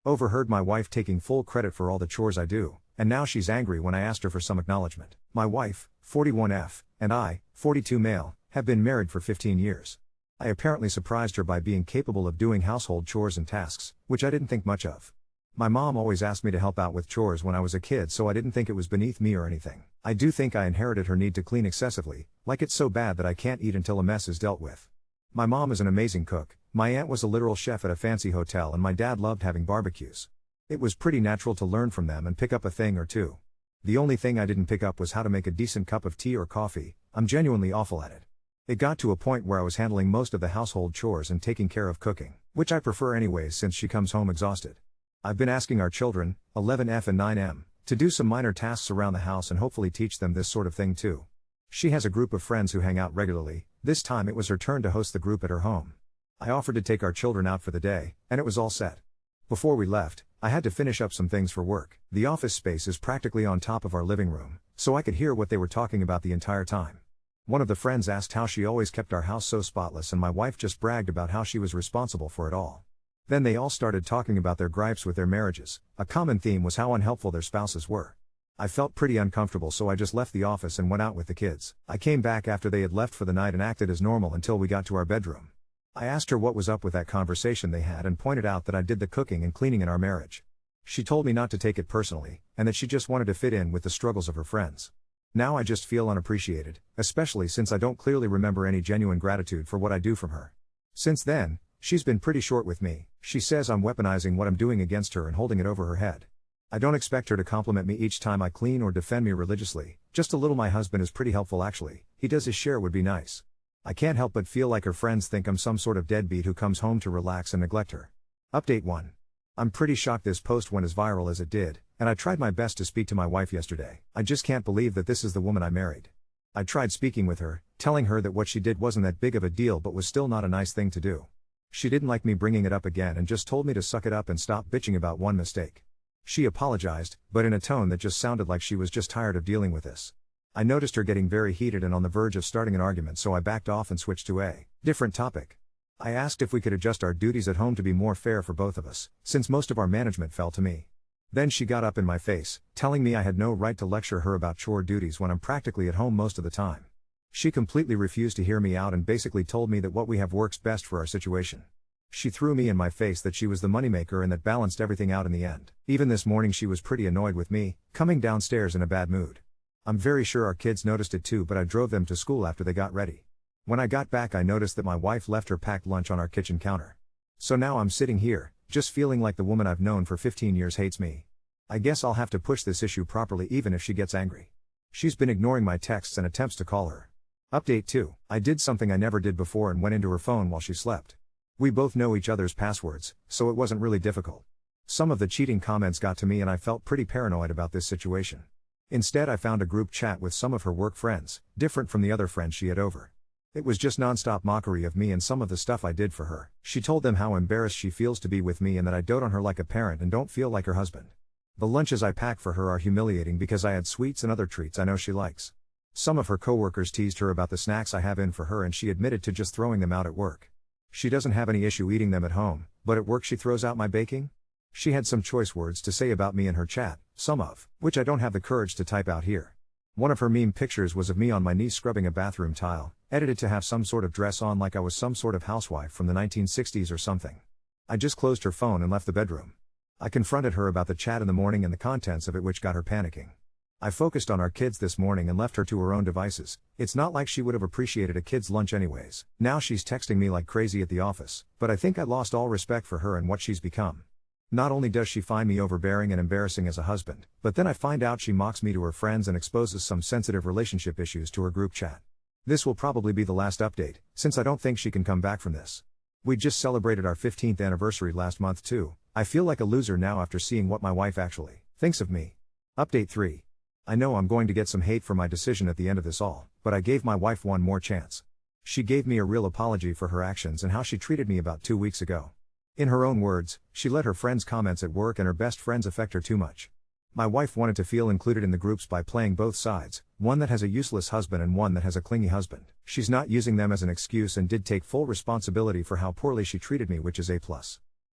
Overheard my wife taking full credit for all the chores I do, and now she's angry when I asked her for some acknowledgement. My wife, 41F, and I, 42 male, have been married for 15 years. I apparently surprised her by being capable of doing household chores and tasks, which I didn't think much of. My mom always asked me to help out with chores when I was a kid, so I didn't think it was beneath me or anything. I do think I inherited her need to clean excessively, like it's so bad that I can't eat until a mess is dealt with. My mom is an amazing cook, my aunt was a literal chef at a fancy hotel, and my dad loved having barbecues. It was pretty natural to learn from them and pick up a thing or two. The only thing I didn't pick up was how to make a decent cup of tea or coffee. I'm genuinely awful at it. It got to a point where I was handling most of the household chores and taking care of cooking, which I prefer anyways since she comes home exhausted. I've been asking our children, 11F and 9M, to do some minor tasks around the house and hopefully teach them this sort of thing too. She has a group of friends who hang out regularly. This time it was her turn to host the group at her home. I offered to take our children out for the day, and it was all set. Before we left, I had to finish up some things for work. The office space is practically on top of our living room, so I could hear what they were talking about the entire time. One of the friends asked how she always kept our house so spotless, and my wife just bragged about how she was responsible for it all. Then they all started talking about their gripes with their marriages. A common theme was how unhelpful their spouses were. I felt pretty uncomfortable, so I just left the office and went out with the kids. I came back after they had left for the night and acted as normal until we got to our bedroom. I asked her what was up with that conversation they had and pointed out that I did the cooking and cleaning in our marriage. She told me not to take it personally, and that she just wanted to fit in with the struggles of her friends. Now I just feel unappreciated, especially since I don't clearly remember any genuine gratitude for what I do from her. Since then, she's been pretty short with me. She says I'm weaponizing what I'm doing against her and holding it over her head. I don't expect her to compliment me each time I clean or defend me religiously, just a little. My husband is pretty helpful actually, he does his share would be nice. I can't help but feel like her friends think I'm some sort of deadbeat who comes home to relax and neglect her. Update 1. I'm pretty shocked this post went as viral as it did, and I tried my best to speak to my wife yesterday. I just can't believe that this is the woman I married. I tried speaking with her, telling her that what she did wasn't that big of a deal but was still not a nice thing to do. She didn't like me bringing it up again and just told me to suck it up and stop bitching about one mistake. She apologized, but in a tone that just sounded like she was just tired of dealing with this. I noticed her getting very heated and on the verge of starting an argument, so I backed off and switched to a different topic. I asked if we could adjust our duties at home to be more fair for both of us, since most of our management fell to me. Then she got up in my face, telling me I had no right to lecture her about chore duties when I'm practically at home most of the time. She completely refused to hear me out and basically told me that what we have works best for our situation. She threw me in my face that she was the moneymaker and that balanced everything out in the end. Even this morning she was pretty annoyed with me, coming downstairs in a bad mood. I'm very sure our kids noticed it too, but I drove them to school after they got ready. When I got back I noticed that my wife left her packed lunch on our kitchen counter. So now I'm sitting here, just feeling like the woman I've known for 15 years hates me. I guess I'll have to push this issue properly even if she gets angry. She's been ignoring my texts and attempts to call her. Update 2. I did something I never did before and went into her phone while she slept. We both know each other's passwords, so it wasn't really difficult. Some of the cheating comments got to me and I felt pretty paranoid about this situation. Instead I found a group chat with some of her work friends, different from the other friends she had over. It was just non-stop mockery of me and some of the stuff I did for her. She told them how embarrassed she feels to be with me and that I dote on her like a parent and don't feel like her husband. The lunches I pack for her are humiliating because I had sweets and other treats I know she likes. Some of her coworkers teased her about the snacks I have in for her and she admitted to just throwing them out at work. She doesn't have any issue eating them at home, but at work she throws out my baking? She had some choice words to say about me in her chat, some of which I don't have the courage to type out here. One of her meme pictures was of me on my knees scrubbing a bathroom tile, edited to have some sort of dress on like I was some sort of housewife from the 1960s or something. I just closed her phone and left the bedroom. I confronted her about the chat in the morning and the contents of it, which got her panicking. I focused on our kids this morning and left her to her own devices. It's not like she would have appreciated a kid's lunch anyways. Now she's texting me like crazy at the office, but I think I lost all respect for her and what she's become. Not only does she find me overbearing and embarrassing as a husband, but then I find out she mocks me to her friends and exposes some sensitive relationship issues to her group chat. This will probably be the last update, since I don't think she can come back from this. We just celebrated our 15th anniversary last month too. I feel like a loser now after seeing what my wife actually thinks of me. Update 3. I know I'm going to get some hate for my decision at the end of this all, but I gave my wife one more chance. She gave me a real apology for her actions and how she treated me about 2 weeks ago. In her own words, she let her friends' comments at work and her best friends affect her too much. My wife wanted to feel included in the groups by playing both sides, one that has a useless husband and one that has a clingy husband. She's not using them as an excuse and did take full responsibility for how poorly she treated me, which is A+.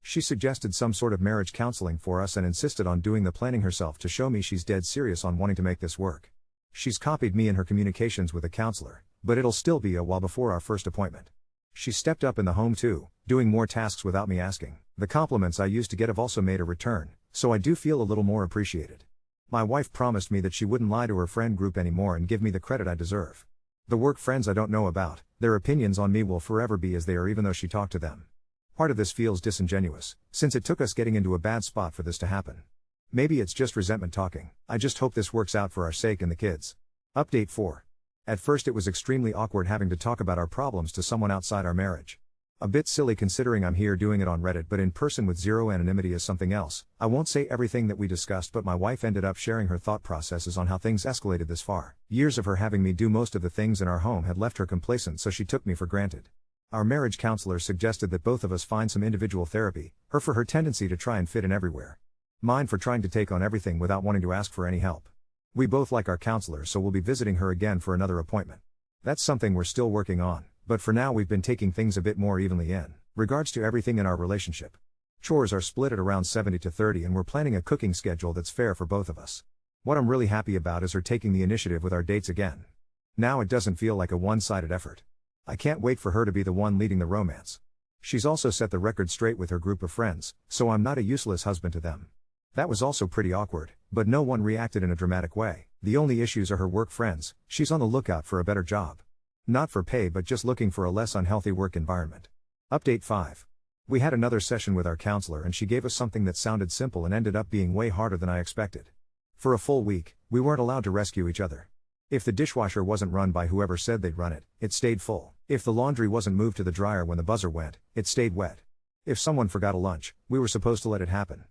She suggested some sort of marriage counseling for us and insisted on doing the planning herself to show me she's dead serious on wanting to make this work. She's copied me in her communications with a counselor, but it'll still be a while before our first appointment. She stepped up in the home too, doing more tasks without me asking. The compliments I used to get have also made a return, so I do feel a little more appreciated. My wife promised me that she wouldn't lie to her friend group anymore and give me the credit I deserve. The work friends I don't know about, their opinions on me will forever be as they are even though she talked to them. Part of this feels disingenuous, since it took us getting into a bad spot for this to happen. Maybe it's just resentment talking. I just hope this works out for our sake and the kids. Update 4. At first it was extremely awkward having to talk about our problems to someone outside our marriage. A bit silly considering I'm here doing it on Reddit, but in person with zero anonymity is something else. I won't say everything that we discussed, but my wife ended up sharing her thought processes on how things escalated this far. Years of her having me do most of the things in our home had left her complacent, so she took me for granted. Our marriage counselor suggested that both of us find some individual therapy, her for her tendency to try and fit in everywhere. Mine for trying to take on everything without wanting to ask for any help. We both like our counselor, so we'll be visiting her again for another appointment. That's something we're still working on, but for now we've been taking things a bit more evenly in regards to everything in our relationship. Chores are split at around 70-30 and we're planning a cooking schedule that's fair for both of us. What I'm really happy about is her taking the initiative with our dates again. Now it doesn't feel like a one-sided effort. I can't wait for her to be the one leading the romance. She's also set the record straight with her group of friends, so I'm not a useless husband to them. That was also pretty awkward, but no one reacted in a dramatic way. The only issues are her work friends. She's on the lookout for a better job. Not for pay, but just looking for a less unhealthy work environment. Update 5. We had another session with our counselor and she gave us something that sounded simple and ended up being way harder than I expected. For a full week, we weren't allowed to rescue each other. If the dishwasher wasn't run by whoever said they'd run it, it stayed full. If the laundry wasn't moved to the dryer when the buzzer went, it stayed wet. If someone forgot a lunch, we were supposed to let it happen.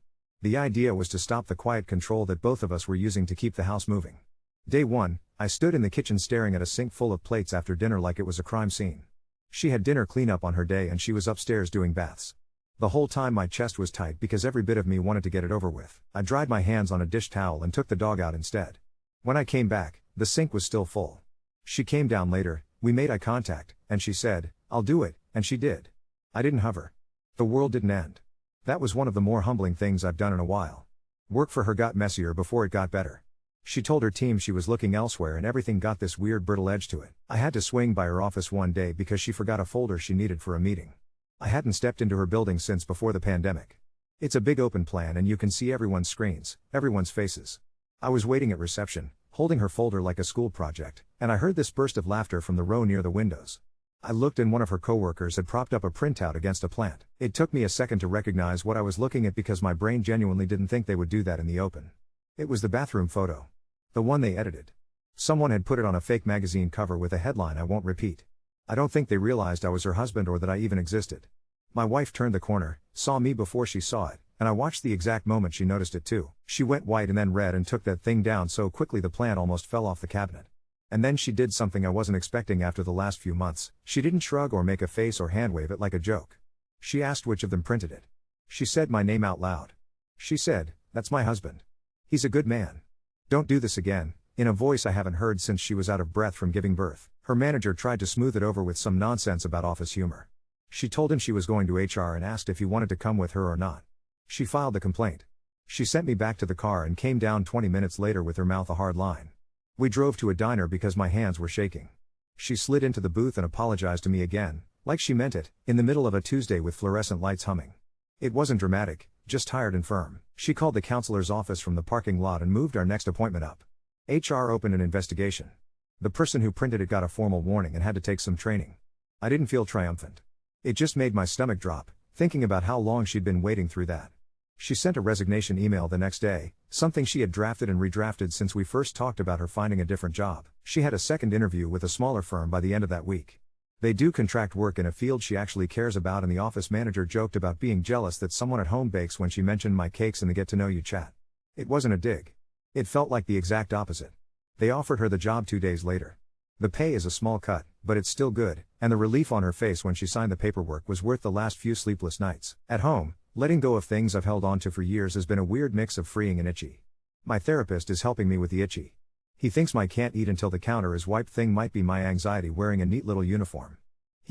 The idea was to stop the quiet control that both of us were using to keep the house moving. Day 1, I stood in the kitchen staring at a sink full of plates after dinner like it was a crime scene. She had dinner cleanup on her day and she was upstairs doing baths. The whole time my chest was tight because every bit of me wanted to get it over with. I dried my hands on a dish towel and took the dog out instead. When I came back, the sink was still full. She came down later, we made eye contact, and she said, "I'll do it," and she did. I didn't hover. The world didn't end. That was one of the more humbling things I've done in a while. Work for her got messier before it got better. She told her team she was looking elsewhere and everything got this weird brittle edge to it. I had to swing by her office one day because she forgot a folder she needed for a meeting. I hadn't stepped into her building since before the pandemic. It's a big open plan and you can see everyone's screens, everyone's faces. I was waiting at reception, holding her folder like a school project, and I heard this burst of laughter from the row near the windows. I looked and one of her coworkers had propped up a printout against a plant. It took me a second to recognize what I was looking at because my brain genuinely didn't think they would do that in the open. It was the bathroom photo. The one they edited. Someone had put it on a fake magazine cover with a headline I won't repeat. I don't think they realized I was her husband or that I even existed. My wife turned the corner, saw me before she saw it, and I watched the exact moment she noticed it too. She went white and then red and took that thing down so quickly the plant almost fell off the cabinet. And then she did something I wasn't expecting after the last few months. She didn't shrug or make a face or hand wave it like a joke. She asked which of them printed it. She said my name out loud. She said, "That's my husband. He's a good man. Don't do this again," in a voice I haven't heard since she was out of breath from giving birth. Her manager tried to smooth it over with some nonsense about office humor. She told him she was going to HR and asked if he wanted to come with her or not. She filed the complaint. She sent me back to the car and came down 20 minutes later with her mouth a hard line. We drove to a diner because my hands were shaking. She slid into the booth and apologized to me again, like she meant it, in the middle of a Tuesday with fluorescent lights humming. It wasn't dramatic, just tired and firm. She called the counselor's office from the parking lot and moved our next appointment up. HR opened an investigation. The person who printed it got a formal warning and had to take some training. I didn't feel triumphant. It just made my stomach drop, thinking about how long she'd been waiting through that. She sent a resignation email the next day, something she had drafted and redrafted since we first talked about her finding a different job. She had a second interview with a smaller firm by the end of that week. They do contract work in a field she actually cares about, and the office manager joked about being jealous that someone at home bakes when she mentioned my cakes in the get-to-know-you chat. It wasn't a dig. It felt like the exact opposite. They offered her the job 2 days later. The pay is a small cut, but it's still good, and the relief on her face when she signed the paperwork was worth the last few sleepless nights. At home, letting go of things I've held on to for years has been a weird mix of freeing and itchy. My therapist is helping me with the itchy. He thinks my can't eat until the counter is wiped thing might be my anxiety wearing a neat little uniform.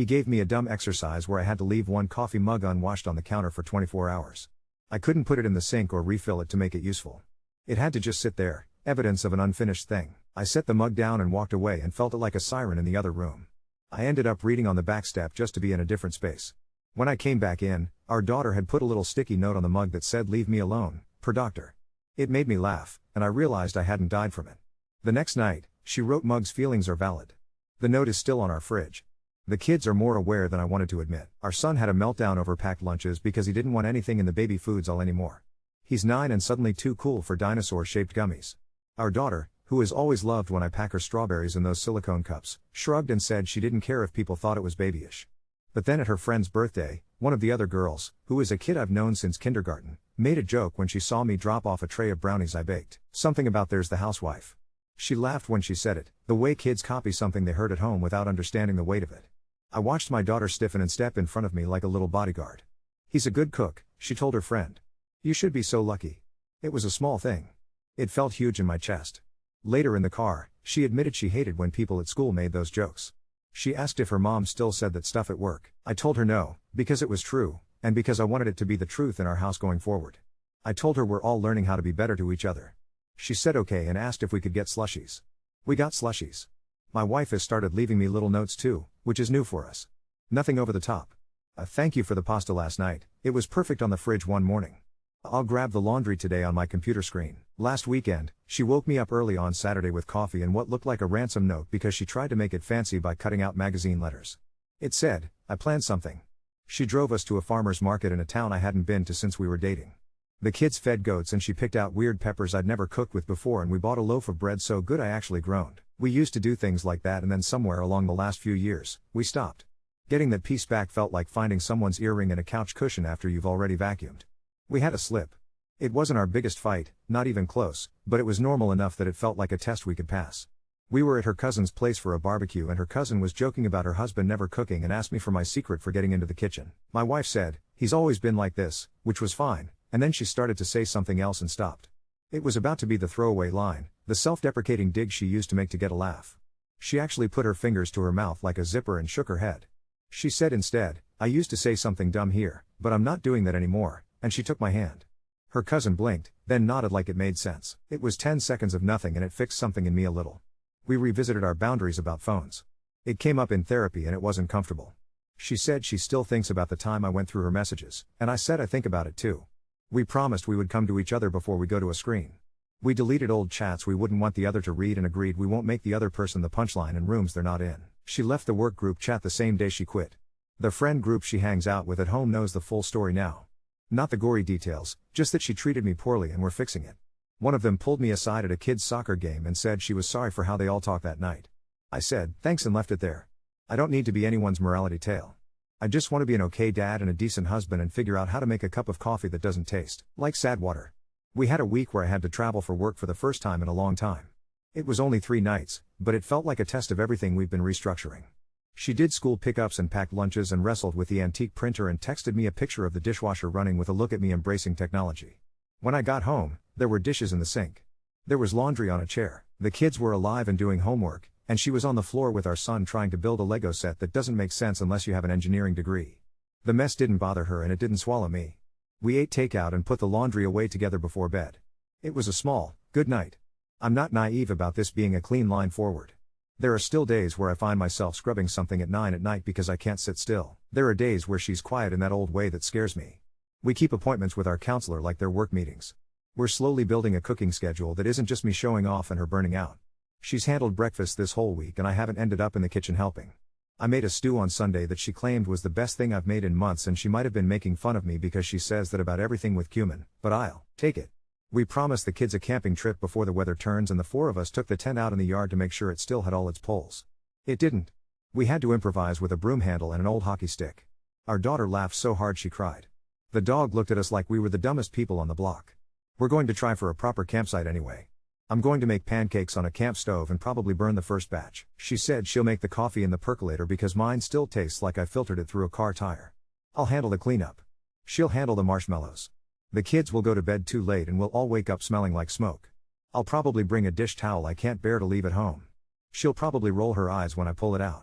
He gave me a dumb exercise where I had to leave one coffee mug unwashed on the counter for 24 hours. I couldn't put it in the sink or refill it to make it useful. It had to just sit there, evidence of an unfinished thing. I set the mug down and walked away and felt it like a siren in the other room. I ended up reading on the back step just to be in a different space. When I came back in, our daughter had put a little sticky note on the mug that said "Leave me alone, per doctor." It made me laugh, and I realized I hadn't died from it. The next night, she wrote, "Mug's feelings are valid." The note is still on our fridge. The kids are more aware than I wanted to admit. Our son had a meltdown over packed lunches because he didn't want anything in the baby foods aisle anymore. He's 9 and suddenly too cool for dinosaur-shaped gummies. Our daughter, who has always loved when I pack her strawberries in those silicone cups, shrugged and said she didn't care if people thought it was babyish. But then at her friend's birthday, one of the other girls, who is a kid I've known since kindergarten, made a joke when she saw me drop off a tray of brownies I baked. Something about "there's the housewife." She laughed when she said it, the way kids copy something they heard at home without understanding the weight of it. I watched my daughter stiffen and step in front of me like a little bodyguard. "He's a good cook," she told her friend. "You should be so lucky." It was a small thing. It felt huge in my chest. Later in the car, she admitted she hated when people at school made those jokes. She asked if her mom still said that stuff at work. I told her no, because it was true, and because I wanted it to be the truth in our house going forward. I told her we're all learning how to be better to each other. She said okay and asked if we could get slushies. We got slushies. My wife has started leaving me little notes too, which is new for us. Nothing over the top. A "thank you for the pasta last night, it was perfect" on the fridge one morning. "I'll grab the laundry today" on my computer screen. Last weekend, she woke me up early on Saturday with coffee and what looked like a ransom note because she tried to make it fancy by cutting out magazine letters. It said, "I planned something." She drove us to a farmer's market in a town I hadn't been to since we were dating. The kids fed goats and she picked out weird peppers I'd never cooked with before, and we bought a loaf of bread so good I actually groaned. We used to do things like that, and then somewhere along the last few years, we stopped. Getting that piece back felt like finding someone's earring in a couch cushion after you've already vacuumed. We had a slip. It wasn't our biggest fight, not even close, but it was normal enough that it felt like a test we could pass. We were at her cousin's place for a barbecue and her cousin was joking about her husband never cooking and asked me for my secret for getting into the kitchen. My wife said, "He's always been like this," which was fine, and then she started to say something else and stopped. It was about to be the throwaway line, the self-deprecating dig she used to make to get a laugh. She actually put her fingers to her mouth like a zipper and shook her head. She said instead, "I used to say something dumb here, but I'm not doing that anymore," and she took my hand. Her cousin blinked, then nodded like it made sense. It was 10 seconds of nothing and it fixed something in me a little. We revisited our boundaries about phones. It came up in therapy and it wasn't comfortable. She said she still thinks about the time I went through her messages, and I said I think about it too. We promised we would come to each other before we go to a screen. We deleted old chats we wouldn't want the other to read and agreed we won't make the other person the punchline in rooms they're not in. She left the work group chat the same day she quit. The friend group she hangs out with at home knows the full story now. Not the gory details, just that she treated me poorly and we're fixing it. One of them pulled me aside at a kid's soccer game and said she was sorry for how they all talked that night. I said, "Thanks," and left it there. I don't need to be anyone's morality tale. I just want to be an okay dad and a decent husband and figure out how to make a cup of coffee that doesn't taste like sad water. We had a week where I had to travel for work for the first time in a long time. It was only 3 nights, but it felt like a test of everything we've been restructuring. She did school pickups and packed lunches and wrestled with the antique printer and texted me a picture of the dishwasher running with a look at me embracing technology. When I got home, there were dishes in the sink. There was laundry on a chair, the kids were alive and doing homework, and she was on the floor with our son trying to build a Lego set that doesn't make sense unless you have an engineering degree. The mess didn't bother her and it didn't swallow me. We ate takeout and put the laundry away together before bed. It was a small, good night. I'm not naive about this being a clean line forward. There are still days where I find myself scrubbing something at 9 at night because I can't sit still. There are days where she's quiet in that old way that scares me. We keep appointments with our counselor like they're work meetings. We're slowly building a cooking schedule that isn't just me showing off and her burning out. She's handled breakfast this whole week and I haven't ended up in the kitchen helping. I made a stew on Sunday that she claimed was the best thing I've made in months, and she might have been making fun of me because she says that about everything with cumin, but I'll take it. We promised the kids a camping trip before the weather turns and the 4 of us took the tent out in the yard to make sure it still had all its poles. It didn't. We had to improvise with a broom handle and an old hockey stick. Our daughter laughed so hard she cried. The dog looked at us like we were the dumbest people on the block. We're going to try for a proper campsite anyway. I'm going to make pancakes on a camp stove and probably burn the first batch. She said she'll make the coffee in the percolator because mine still tastes like I filtered it through a car tire. I'll handle the cleanup. She'll handle the marshmallows. The kids will go to bed too late and we'll all wake up smelling like smoke. I'll probably bring a dish towel I can't bear to leave at home. She'll probably roll her eyes when I pull it out.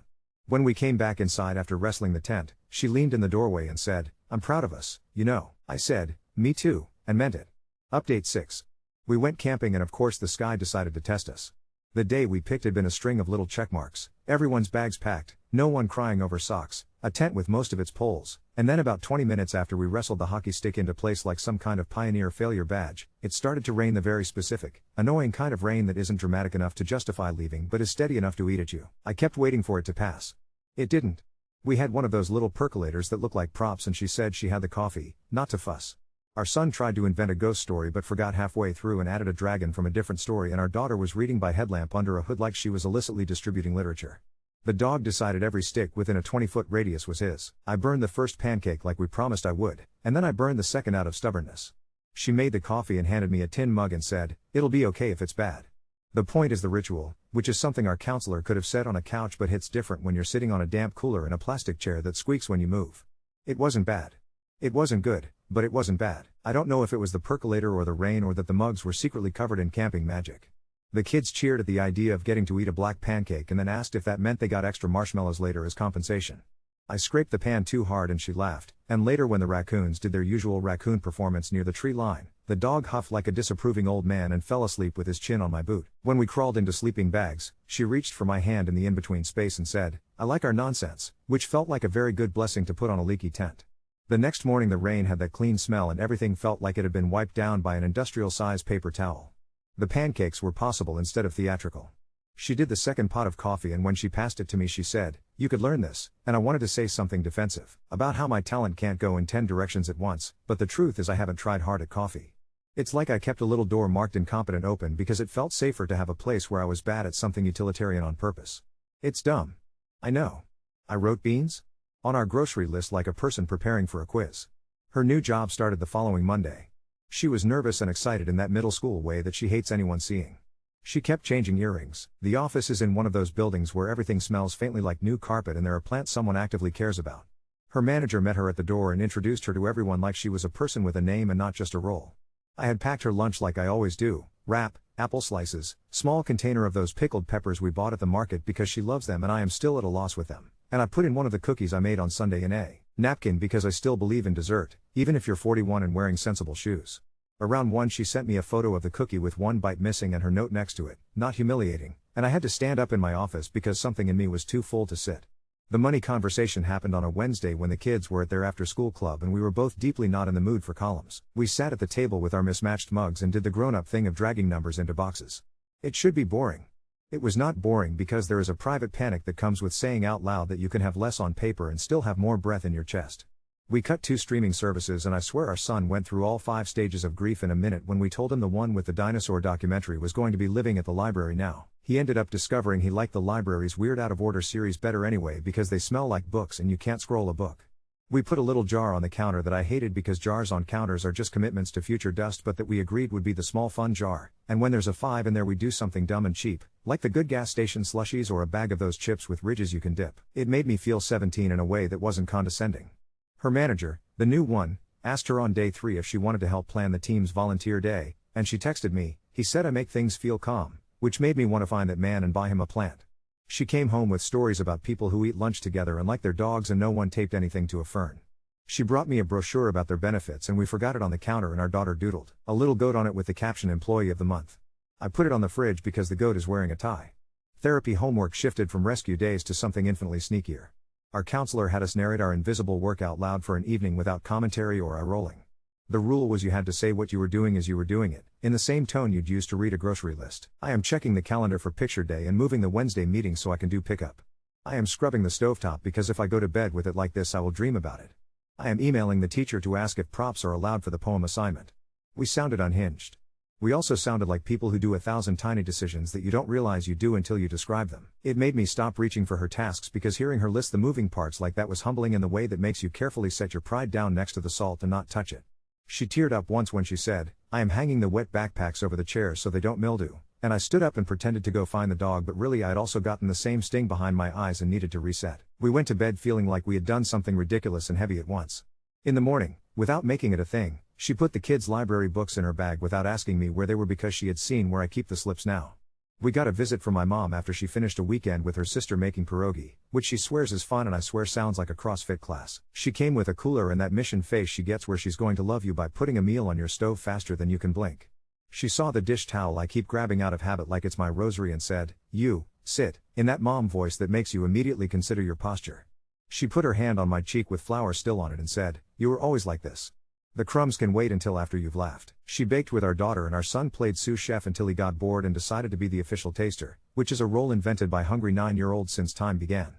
When we came back inside after wrestling the tent, she leaned in the doorway and said, "I'm proud of us, you know." I said, "Me too," and meant it. Update 6. We went camping and of course the sky decided to test us. The day we picked had been a string of little checkmarks, everyone's bags packed, no one crying over socks, a tent with most of its poles, and then about 20 minutes after we wrestled the hockey stick into place like some kind of pioneer failure badge, it started to rain, the very specific, annoying kind of rain that isn't dramatic enough to justify leaving but is steady enough to eat at you. I kept waiting for it to pass. It didn't. We had one of those little percolators that look like props and she said she had the coffee, not to fuss. Our son tried to invent a ghost story but forgot halfway through and added a dragon from a different story, and our daughter was reading by headlamp under a hood like she was illicitly distributing literature. The dog decided every stick within a 20-foot radius was his. I burned the first pancake like we promised I would, and then I burned the second out of stubbornness. She made the coffee and handed me a tin mug and said, "It'll be okay if it's bad." The point is the ritual, which is something our counselor could have said on a couch but hits different when you're sitting on a damp cooler in a plastic chair that squeaks when you move. It wasn't bad. It wasn't good, but it wasn't bad. I don't know if it was the percolator or the rain or that the mugs were secretly covered in camping magic. The kids cheered at the idea of getting to eat a black pancake and then asked if that meant they got extra marshmallows later as compensation. I scraped the pan too hard and she laughed, and later when the raccoons did their usual raccoon performance near the tree line, the dog huffed like a disapproving old man and fell asleep with his chin on my boot. When we crawled into sleeping bags, she reached for my hand in the in-between space and said, "I like our nonsense," which felt like a very good blessing to put on a leaky tent. The next morning the rain had that clean smell and everything felt like it had been wiped down by an industrial-sized paper towel. The pancakes were possible instead of theatrical. She did the second pot of coffee and when she passed it to me she said, "You could learn this," and I wanted to say something defensive about how my talent can't go in 10 directions at once, but the truth is I haven't tried hard at coffee. It's like I kept a little door marked incompetent open because it felt safer to have a place where I was bad at something utilitarian on purpose. It's dumb. I know. I wrote beans on our grocery list like a person preparing for a quiz. Her new job started the following Monday. She was nervous and excited in that middle school way that she hates anyone seeing. She kept changing earrings. The office is in one of those buildings where everything smells faintly like new carpet and there are plants someone actively cares about. Her manager met her at the door and introduced her to everyone like she was a person with a name and not just a role. I had packed her lunch like I always do, wrap, apple slices, small container of those pickled peppers we bought at the market because she loves them and I am still at a loss with them. And I put in one of the cookies I made on Sunday in a napkin because I still believe in dessert, even if you're 41 and wearing sensible shoes. Around 1 she sent me a photo of the cookie with one bite missing and her note next to it, "Not humiliating," and I had to stand up in my office because something in me was too full to sit. The money conversation happened on a Wednesday when the kids were at their after-school club and we were both deeply not in the mood for columns. We sat at the table with our mismatched mugs and did the grown-up thing of dragging numbers into boxes. It should be boring. It was not boring because there is a private panic that comes with saying out loud that you can have less on paper and still have more breath in your chest. We cut 2 streaming services and I swear our son went through all 5 stages of grief in a minute when we told him the one with the dinosaur documentary was going to be living at the library now. He ended up discovering he liked the library's weird out of order series better anyway because they smell like books and you can't scroll a book. We put a little jar on the counter that I hated because jars on counters are just commitments to future dust, but that we agreed would be the small fun jar, and when there's a 5 in there we do something dumb and cheap, like the good gas station slushies or a bag of those chips with ridges you can dip. It made me feel 17 in a way that wasn't condescending. Her manager, the new one, asked her on day 3 if she wanted to help plan the team's volunteer day, and she texted me, "He said I make things feel calm," which made me want to find that man and buy him a plant. She came home with stories about people who eat lunch together and like their dogs and no one taped anything to a fern. She brought me a brochure about their benefits and we forgot it on the counter and our daughter doodled a little goat on it with the caption "Employee of the Month." I put it on the fridge because the goat is wearing a tie. Therapy homework shifted from rescue days to something infinitely sneakier. Our counselor had us narrate our invisible work out loud for an evening without commentary or eye-rolling. The rule was you had to say what you were doing as you were doing it, in the same tone you'd use to read a grocery list. I am checking the calendar for picture day and moving the Wednesday meeting so I can do pickup. I am scrubbing the stovetop because if I go to bed with it like this I will dream about it. I am emailing the teacher to ask if props are allowed for the poem assignment. We sounded unhinged. We also sounded like people who do 1,000 tiny decisions that you don't realize you do until you describe them. It made me stop reaching for her tasks because hearing her list the moving parts like that was humbling in the way that makes you carefully set your pride down next to the salt and not touch it. She teared up once when she said, "I am hanging the wet backpacks over the chairs so they don't mildew," and I stood up and pretended to go find the dog, but really I had also gotten the same sting behind my eyes and needed to reset. We went to bed feeling like we had done something ridiculous and heavy at once. In the morning, without making it a thing, she put the kids' library books in her bag without asking me where they were because she had seen where I keep the slips now. We got a visit from my mom after she finished a weekend with her sister making pierogi, which she swears is fun and I swear sounds like a CrossFit class. She came with a cooler and that mission face she gets where she's going to love you by putting a meal on your stove faster than you can blink. She saw the dish towel I keep grabbing out of habit like it's my rosary and said, "You, sit," in that mom voice that makes you immediately consider your posture. She put her hand on my cheek with flour still on it and said, "You were always like this. The crumbs can wait until after you've laughed." She baked with our daughter and our son played sous chef until he got bored and decided to be the official taster, which is a role invented by hungry 9-year-olds since time began.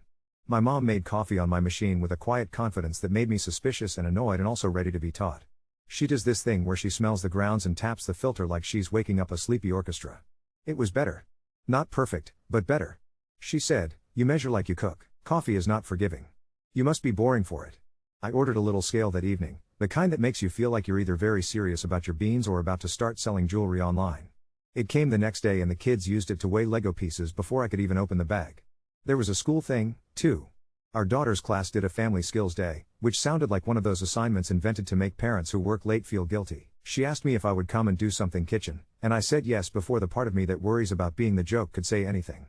My mom made coffee on my machine with a quiet confidence that made me suspicious and annoyed and also ready to be taught. She does this thing where she smells the grounds and taps the filter like she's waking up a sleepy orchestra. It was better. Not perfect, but better. She said, "You measure like you cook. Coffee is not forgiving. You must be boring for it." I ordered a little scale that evening, the kind that makes you feel like you're either very serious about your beans or about to start selling jewelry online. It came the next day and the kids used it to weigh Lego pieces before I could even open the bag. There was a school thing, too. Our daughter's class did a family skills day, which sounded like one of those assignments invented to make parents who work late feel guilty. She asked me if I would come and do something kitchen, and I said yes before the part of me that worries about being the joke could say anything.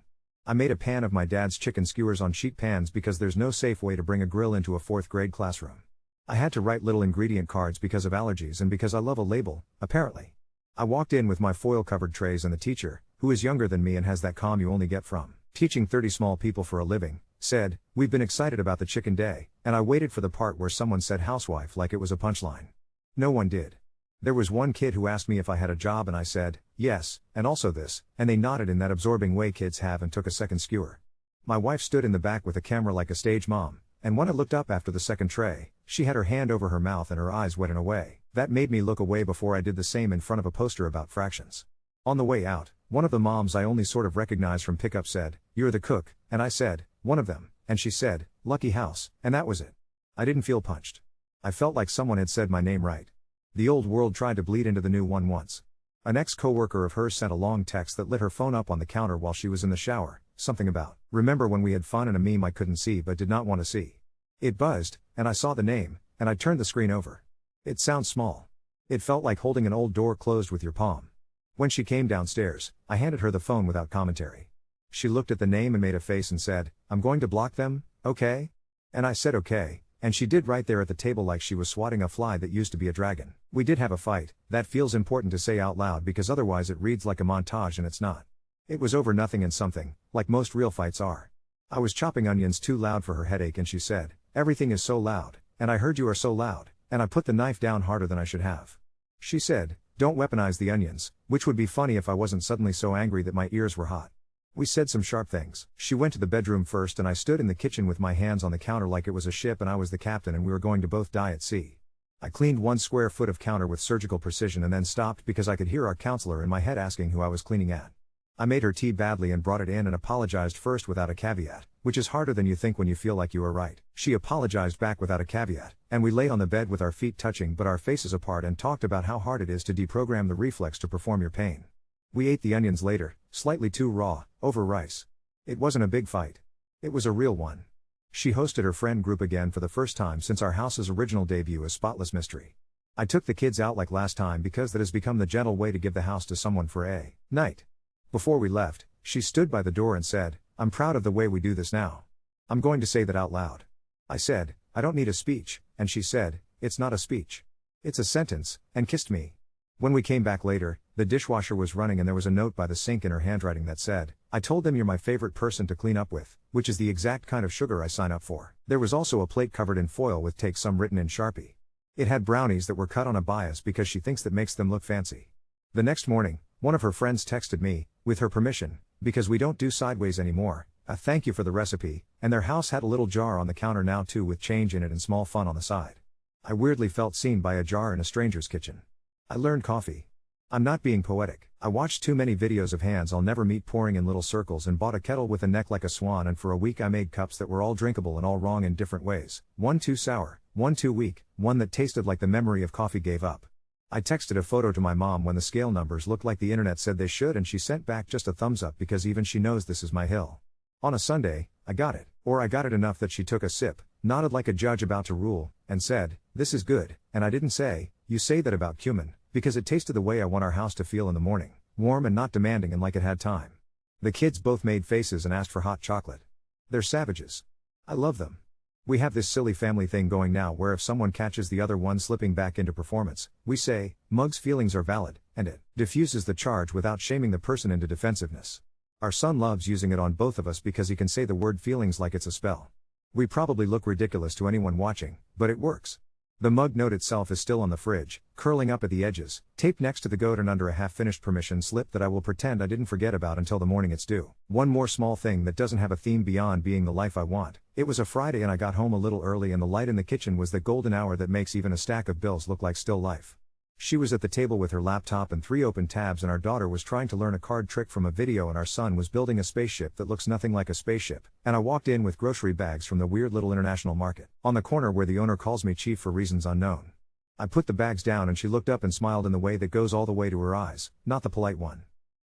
I made a pan of my dad's chicken skewers on sheet pans because there's no safe way to bring a grill into a 4th grade classroom. I had to write little ingredient cards because of allergies and because I love a label, apparently. I walked in with my foil-covered trays and the teacher, who is younger than me and has that calm you only get from teaching 30 small people for a living, said, "We've been excited about the chicken day," and I waited for the part where someone said housewife like it was a punchline. No one did. There was one kid who asked me if I had a job and I said, "Yes, and also this," and they nodded in that absorbing way kids have and took a second skewer. My wife stood in the back with a camera like a stage mom, and when I looked up after the second tray, she had her hand over her mouth and her eyes wet in a way that made me look away before I did the same in front of a poster about fractions. On the way out, one of the moms I only sort of recognized from pickup said, "You're the cook," and I said, "One of them," and she said, "Lucky house," and that was it. I didn't feel punched. I felt like someone had said my name right. The old world tried to bleed into the new one once. An ex-coworker of hers sent a long text that lit her phone up on the counter while she was in the shower, something about, "Remember when we had fun," and a meme I couldn't see but did not want to see. It buzzed, and I saw the name, and I turned the screen over. It sounds small. It felt like holding an old door closed with your palm. When she came downstairs, I handed her the phone without commentary. She looked at the name and made a face and said, "I'm going to block them, okay?" And I said okay, and she did right there at the table like she was swatting a fly that used to be a dragon. We did have a fight. That feels important to say out loud because otherwise it reads like a montage and it's not. It was over nothing and something, like most real fights are. I was chopping onions too loud for her headache and she said, "Everything is so loud, and I heard you are so loud," and I put the knife down harder than I should have. She said, "Don't weaponize the onions," which would be funny if I wasn't suddenly so angry that my ears were hot. We said some sharp things. She went to the bedroom first and I stood in the kitchen with my hands on the counter like it was a ship and I was the captain and we were going to both die at sea. I cleaned 1 square foot of counter with surgical precision and then stopped because I could hear our counselor in my head asking who I was cleaning at. I made her tea badly and brought it in and apologized first without a caveat, which is harder than you think when you feel like you are right. She apologized back without a caveat, and we lay on the bed with our feet touching but our faces apart and talked about how hard it is to deprogram the reflex to perform your pain. We ate the onions later, slightly too raw, over rice. It wasn't a big fight. It was a real one. She hosted her friend group again for the first time since our house's original debut as Spotless Mystery. I took the kids out like last time because that has become the gentle way to give the house to someone for a night. Before we left, she stood by the door and said, "I'm proud of the way we do this now. I'm going to say that out loud." I said, "I don't need a speech," and she said, "It's not a speech. It's a sentence," and kissed me. When we came back later, the dishwasher was running and there was a note by the sink in her handwriting that said, "I told them you're my favorite person to clean up with," which is the exact kind of sugar I sign up for. There was also a plate covered in foil with "Take Some" written in Sharpie. It had brownies that were cut on a bias because she thinks that makes them look fancy. The next morning, one of her friends texted me, with her permission, because we don't do sideways anymore, a thank you for the recipe, and their house had a little jar on the counter now too with change in it and small fun on the side. I weirdly felt seen by a jar in a stranger's kitchen. I learned coffee. I'm not being poetic. I watched too many videos of hands I'll never meet pouring in little circles and bought a kettle with a neck like a swan, and for a week I made cups that were all drinkable and all wrong in different ways. One too sour, one too weak, one that tasted like the memory of coffee gave up. I texted a photo to my mom when the scale numbers looked like the internet said they should, and she sent back just a thumbs up because even she knows this is my hill. On a Sunday, I got it, or I got it enough that she took a sip, nodded like a judge about to rule, and said, "This is good," and I didn't say, "You say that about cumin," because it tasted the way I want our house to feel in the morning, warm and not demanding and like it had time. The kids both made faces and asked for hot chocolate. They're savages. I love them. We have this silly family thing going now where if someone catches the other one slipping back into performance, we say, Mug's feelings are valid, and it diffuses the charge without shaming the person into defensiveness. Our son loves using it on both of us because he can say the word feelings like it's a spell. We probably look ridiculous to anyone watching, but it works. The mug note itself is still on the fridge, curling up at the edges, taped next to the goat and under a half-finished permission slip that I will pretend I didn't forget about until the morning it's due. One more small thing that doesn't have a theme beyond being the life I want. It was a Friday and I got home a little early and the light in the kitchen was the golden hour that makes even a stack of bills look like still life. She was at the table with her laptop and 3 open tabs and our daughter was trying to learn a card trick from a video and our son was building a spaceship that looks nothing like a spaceship, and I walked in with grocery bags from the weird little international market, on the corner where the owner calls me chief for reasons unknown. I put the bags down and she looked up and smiled in the way that goes all the way to her eyes, not the polite one.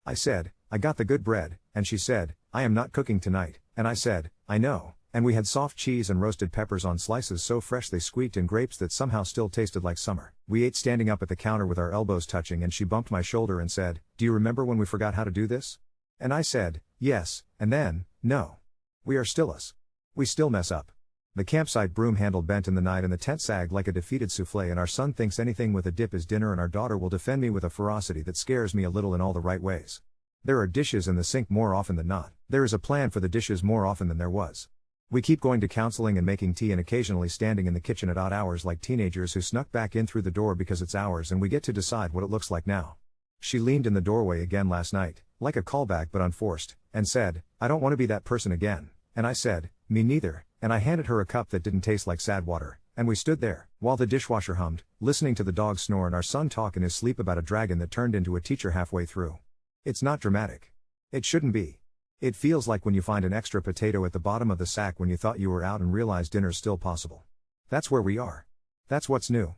I said, I got the good bread, and she said, I am not cooking tonight, and I said, I know. And we had soft cheese and roasted peppers on slices so fresh they squeaked and grapes that somehow still tasted like summer. We ate standing up at the counter with our elbows touching and she bumped my shoulder and said, do you remember when we forgot how to do this? And I said, yes, and then, no. We are still us. We still mess up. The campsite broom handle bent in the night and the tent sagged like a defeated souffle and our son thinks anything with a dip is dinner and our daughter will defend me with a ferocity that scares me a little in all the right ways. There are dishes in the sink more often than not. There is a plan for the dishes more often than there was. We keep going to counseling and making tea and occasionally standing in the kitchen at odd hours like teenagers who snuck back in through the door because it's ours and we get to decide what it looks like now. She leaned in the doorway again last night, like a callback but unforced, and said, I don't want to be that person again, and I said, me neither, and I handed her a cup that didn't taste like sad water, and we stood there, while the dishwasher hummed, listening to the dog snore and our son talk in his sleep about a dragon that turned into a teacher halfway through. It's not dramatic. It shouldn't be. It feels like when you find an extra potato at the bottom of the sack when you thought you were out and realize dinner's still possible. That's where we are. That's what's new.